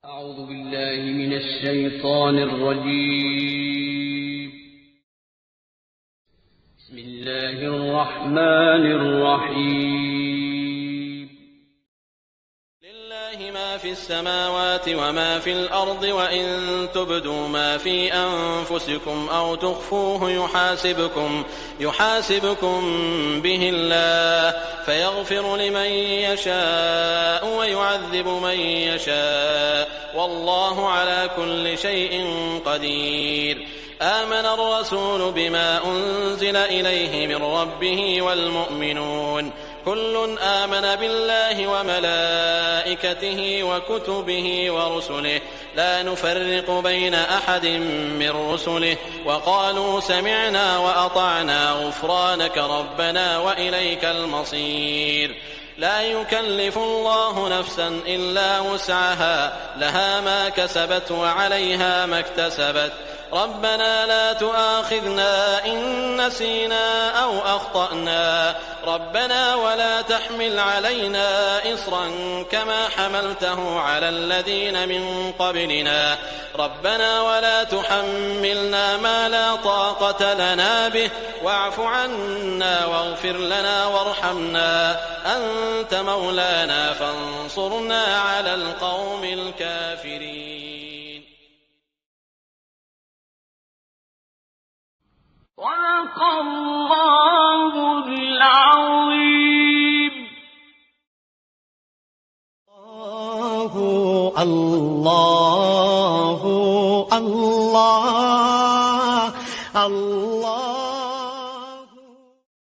أعوذ بالله من الشيطان الرجيم. بسم الله الرحمن الرحيم. لله ما في السماوات وما في الأرض وإن تبدوا ما في أنفسكم أو تخفوه يحاسبكم به الله فيغفر لمن يشاء ويعذب من يشاء والله على كل شيء قدير. آمن الرسول بما أنزل إليه من ربه والمؤمنون كل آمن بالله وملائكته وكتبه ورسله لا نفرق بين أحد من رسله وقالوا سمعنا وأطعنا غفرانك ربنا وإليك المصير. لا يكلف الله نفسا إلا وسعها لها ما كسبت وعليها ما اكتسبت ربنا لا تؤاخذنا إن نسينا أو أخطأنا ربنا ولا تحمل علينا إصرا كما حملته على الذين من قبلنا ربنا ولا تحملنا ما لا طاقة لنا به واعف عنا واغفر لنا وارحمنا أنت مولانا فانصرنا على القوم الكافرين. صدق الله العظيم. الله